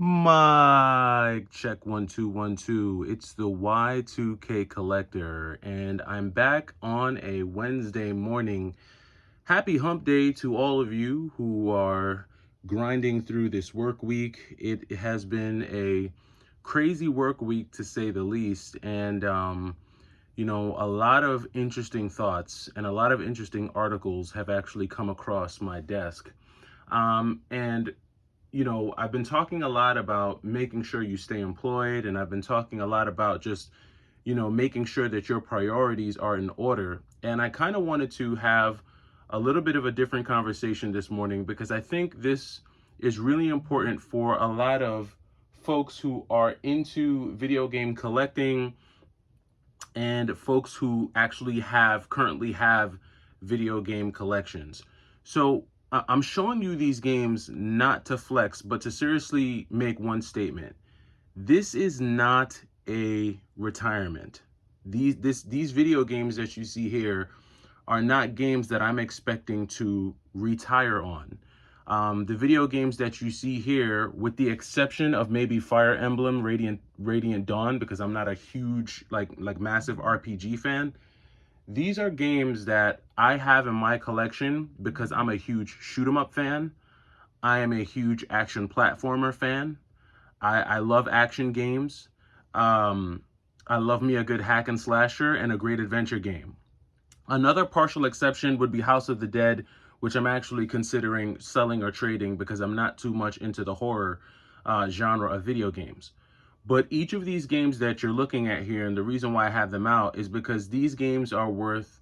Mic check 1 2 1 2. It's the Y2K Collector, and I'm back on a Wednesday morning. Happy hump day to all of you who are grinding through this work week. It has been a crazy work week to say the least, and a lot of interesting thoughts and a lot of interesting articles have actually come across my desk. And I've been talking a lot about making sure you stay employed, and I've been talking a lot about just, making sure that your priorities are in order. And I kind of wanted to have a little bit of a different conversation this morning because I think this is really important for a lot of folks who are into video game collecting and folks who actually currently have video game collections. So I'm showing you these games not to flex, but to seriously make one statement. This is not a retirement. These video games that you see here are not games that I'm expecting to retire on. The video games that you see here, with the exception of maybe Fire Emblem Radiant Dawn, because I'm not a huge like massive RPG fan, these are games that I have in my collection because I'm a huge shoot 'em up fan. I am a huge action platformer fan. I love action games. I love me a good hack and slasher and a great adventure game. Another partial exception would be House of the Dead, which I'm actually considering selling or trading because I'm not too much into the horror genre of video games. But each of these games that you're looking at here, and the reason why I have them out, is because these games are worth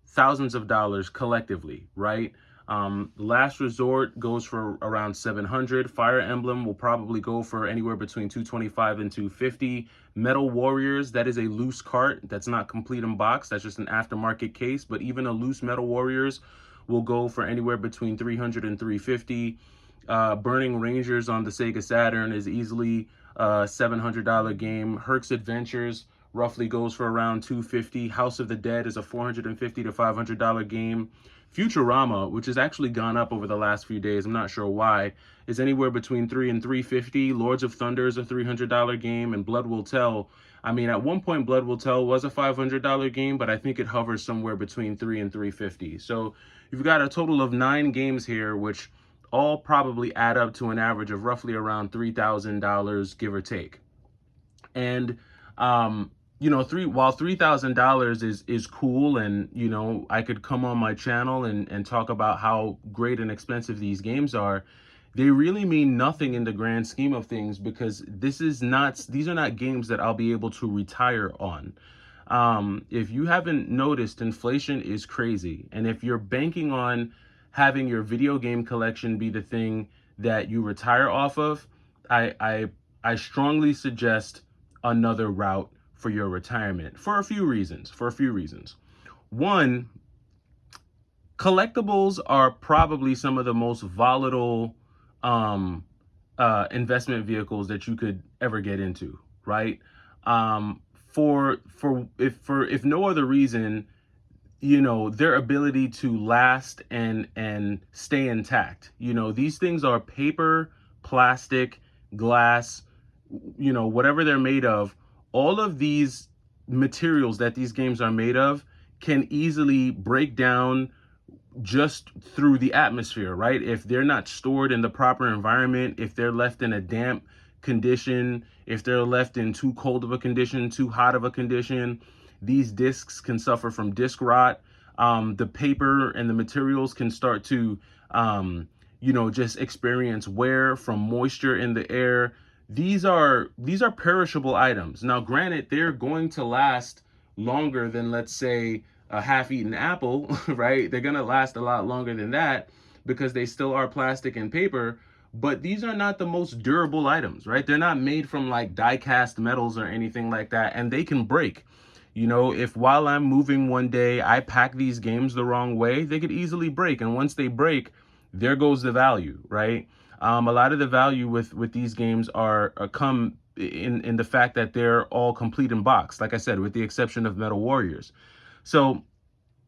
thousands of dollars collectively, right? Last Resort goes for around 700. Fire Emblem will probably go for anywhere between 225 and 250. Metal Warriors, that is a loose cart. That's not complete in box. That's just an aftermarket case. But even a loose Metal Warriors will go for anywhere between 300 and 350. Burning Rangers on the Sega Saturn is easily a $700 game. Herc's Adventures roughly goes for around 250. House of the Dead is a $450 to $500 game. Futurama, which has actually gone up over the last few days, I'm not sure why, is anywhere between 3 and 350. Lords of Thunder is a $300 game, and Blood Will Tell. I mean, at one point, Blood Will Tell was a $500 game, but I think it hovers somewhere between 3 and 350. So you've got a total of 9 games here, which all probably add up to an average of roughly around $3,000, give or take. And while $3,000 is cool, and I could come on my channel and talk about how great and expensive these games are, they really mean nothing in the grand scheme of things because these are not games that I'll be able to retire on. If you haven't noticed, inflation is crazy, and if you're banking on having your video game collection be the thing that you retire off of, I strongly suggest another route for your retirement for a few reasons. One, collectibles are probably some of the most volatile investment vehicles that you could ever get into, right? If no other reason, their ability to last and stay intact. These things are paper, plastic, glass, whatever they're made of. All of these materials that these games are made of can easily break down just through the atmosphere, right? If they're not stored in the proper environment, if they're left in a damp condition, if they're left in too cold of a condition, too hot of a condition, these discs can suffer from disc rot. The paper and the materials can start to, just experience wear from moisture in the air. These are perishable items. Now, granted, they're going to last longer than, let's say, a half-eaten apple, right? They're going to last a lot longer than that because they still are plastic and paper, but these are not the most durable items, right? They're not made from like die-cast metals or anything like that, and they can break. If while I'm moving one day, I pack these games the wrong way, they could easily break. And once they break, there goes the value, right? A lot of the value with these games come in the fact that they're all complete in box, like I said, with the exception of Metal Warriors. So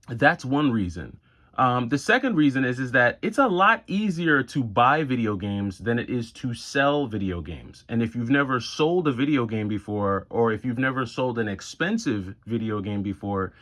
that's one reason. The second reason is that it's a lot easier to buy video games than it is to sell video games. And if you've never sold a video game before, or if you've never sold an expensive video game before,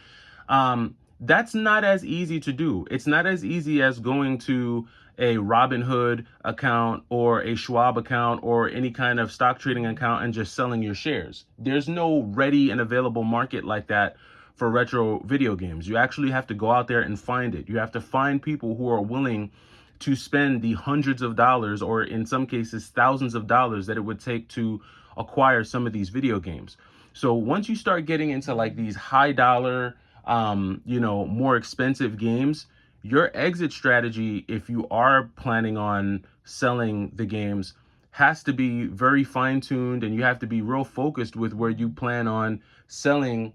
that's not as easy to do. It's not as easy as going to a Robinhood account or a Schwab account or any kind of stock trading account and just selling your shares. There's no ready and available market like that for retro video games. You actually have to go out there and find it. You have to find people who are willing to spend the hundreds of dollars, or in some cases thousands of dollars, that it would take to acquire some of these video games. So once you start getting into like these high dollar, more expensive games, your exit strategy, if you are planning on selling the games, has to be very fine tuned, and you have to be real focused with where you plan on selling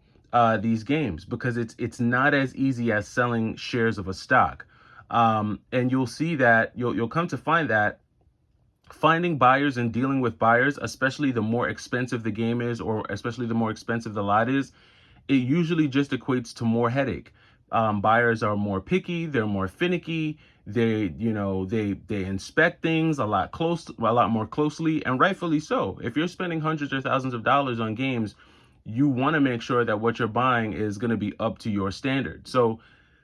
these games, because it's not as easy as selling shares of a stock. And you'll see that you'll come to find that finding buyers and dealing with buyers, especially the more expensive the game is, or especially the more expensive the lot is, it usually just equates to more headache. Buyers are more picky, they're more finicky. They inspect things a lot more closely, and rightfully so. If you're spending hundreds or thousands of dollars on games, you want to make sure that what you're buying is going to be up to your standard. So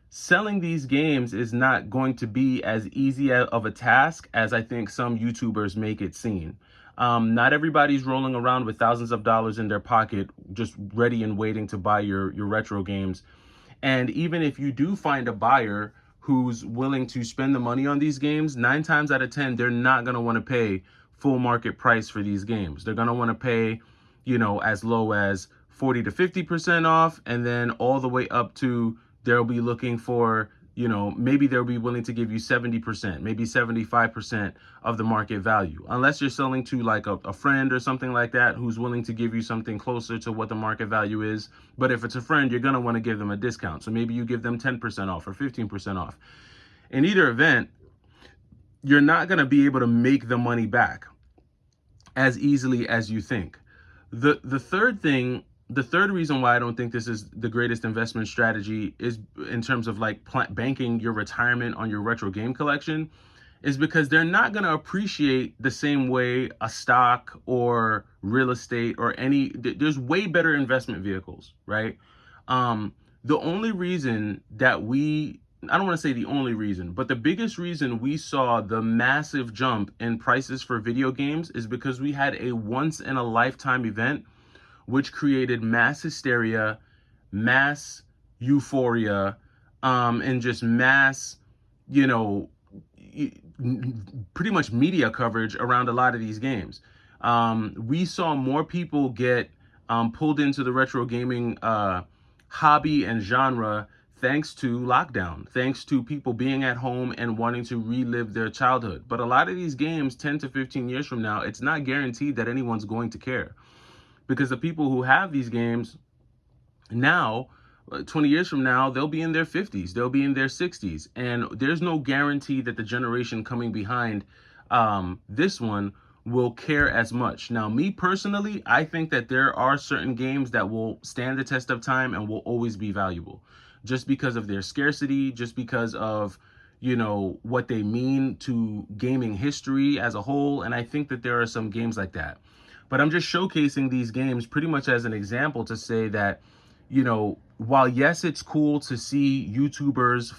selling these games is not going to be as easy of a task as I think some YouTubers make it seem. Not everybody's rolling around with thousands of dollars in their pocket, just ready and waiting to buy your retro games. And even if you do find a buyer who's willing to spend the money on these games, 9 times out of 10, they're not going to want to pay full market price for these games. They're going to want to pay, as low as 40 to 50% off, and then all the way up to they'll be looking for, maybe they'll be willing to give you 70%, maybe 75% of the market value. Unless you're selling to like a friend or something like that who's willing to give you something closer to what the market value is. But if it's a friend, you're going to want to give them a discount. So maybe you give them 10% off or 15% off. In either event, you're not going to be able to make the money back as easily as you think. The third reason why I don't think this is the greatest investment strategy is in terms of like banking your retirement on your retro game collection, is because they're not going to appreciate the same way a stock or real estate or there's way better investment vehicles, right? The only reason that I don't want to say the only reason, but the biggest reason we saw the massive jump in prices for video games is because we had a once in a lifetime event which created mass hysteria, mass euphoria, and just mass, pretty much media coverage around a lot of these games. We saw more people get pulled into the retro gaming hobby and genre thanks to lockdown, thanks to people being at home and wanting to relive their childhood. But a lot of these games, 10 to 15 years from now, it's not guaranteed that anyone's going to care. Because the people who have these games now, 20 years from now, they'll be in their 50s, they'll be in their 60s. And there's no guarantee that the generation coming behind this one will care as much. Now, me personally, I think that there are certain games that will stand the test of time and will always be valuable, just because of their scarcity, just because of what they mean to gaming history as a whole. And I think that there are some games like that. But I'm just showcasing these games pretty much as an example to say that, while yes, it's cool to see YouTubers,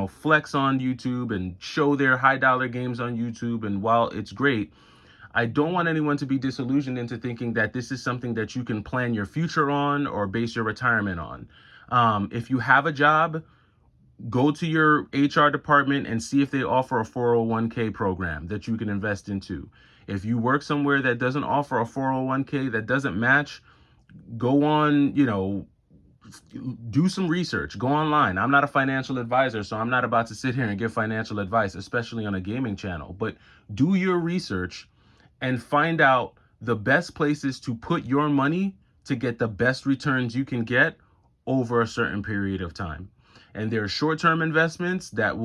flex on YouTube and show their high dollar games on YouTube, and while it's great, I don't want anyone to be disillusioned into thinking that this is something that you can plan your future on or base your retirement on. If you have a job, go to your HR department and see if they offer a 401k program that you can invest into. If you work somewhere that doesn't offer a 401k, that doesn't match, go on, do some research, go online. I'm not a financial advisor, so I'm not about to sit here and give financial advice, especially on a gaming channel, but do your research and find out the best places to put your money to get the best returns you can get over a certain period of time. And there are short-term investments that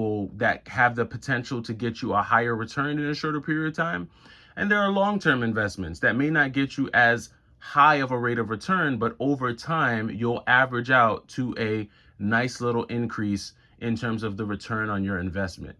have the potential to get you a higher return in a shorter period of time. And there are long-term investments that may not get you as high of a rate of return, but over time, you'll average out to a nice little increase in terms of the return on your investment.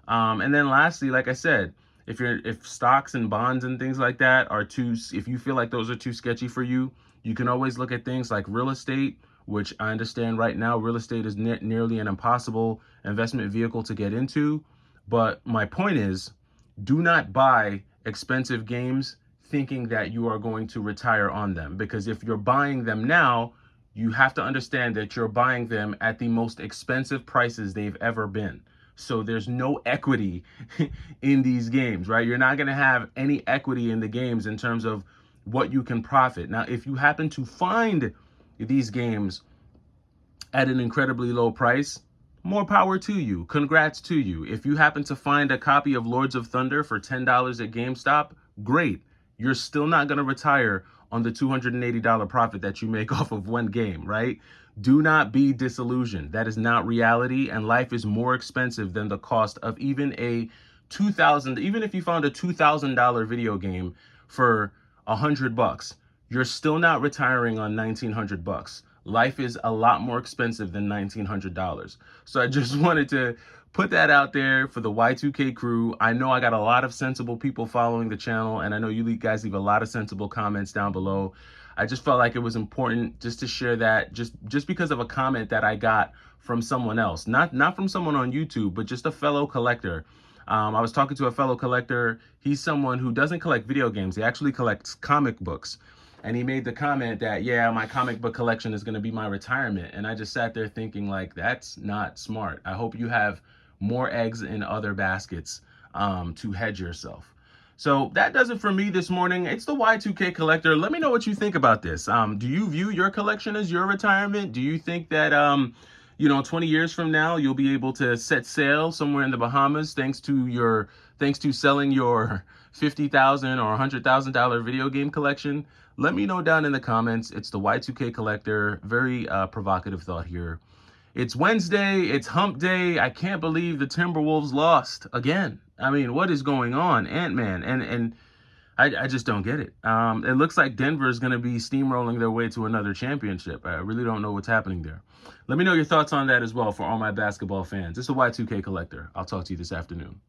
And then lastly, like I said, if stocks and bonds and things like that if you feel like those are too sketchy for you, you can always look at things like real estate, which I understand right now real estate is nearly an impossible investment vehicle to get into. But my point is, do not buy expensive games thinking that you are going to retire on them, because if you're buying them now, you have to understand that you're buying them at the most expensive prices they've ever been. So there's no equity in these games, right? You're not going to have any equity in the games in terms of what you can profit. Now, if you happen to find these games at an incredibly low price, more power to you. Congrats to you. If you happen to find a copy of Lords of Thunder for $10 at GameStop, great. You're still not going to retire on the $280 profit that you make off of one game, right? Do not be disillusioned. That is not reality, and life is more expensive than the cost of even even if you found a $2,000 video game for $100, you're still not retiring on $1,900. Life is a lot more expensive than $1,900. So I just wanted to put that out there for the Y2K crew. I know I got a lot of sensible people following the channel, and I know you guys leave a lot of sensible comments down below. I just felt like it was important just to share that, just because of a comment that I got from someone else, not from someone on YouTube, but just a fellow collector. I was talking to a fellow collector. He's someone who doesn't collect video games. He actually collects comic books. And he made the comment that, yeah, my comic book collection is going to be my retirement. And I just sat there thinking, like, that's not smart. I hope you have more eggs in other baskets to hedge yourself. So that does it for me this morning. It's the Y2K Collector. Let me know what you think about this. Do you view your collection as your retirement? Do you think that, 20 years from now, you'll be able to set sail somewhere in the Bahamas thanks to selling your $50,000 or $100,000 video game collection? Let me know down in the comments. It's the Y2K Collector. Very provocative thought here. It's Wednesday. It's hump day. I can't believe the Timberwolves lost again. I mean, what is going on? Ant-Man. And I just don't get it. It looks like Denver is going to be steamrolling their way to another championship. I really don't know what's happening there. Let me know your thoughts on that as well for all my basketball fans. It's the Y2K Collector. I'll talk to you this afternoon.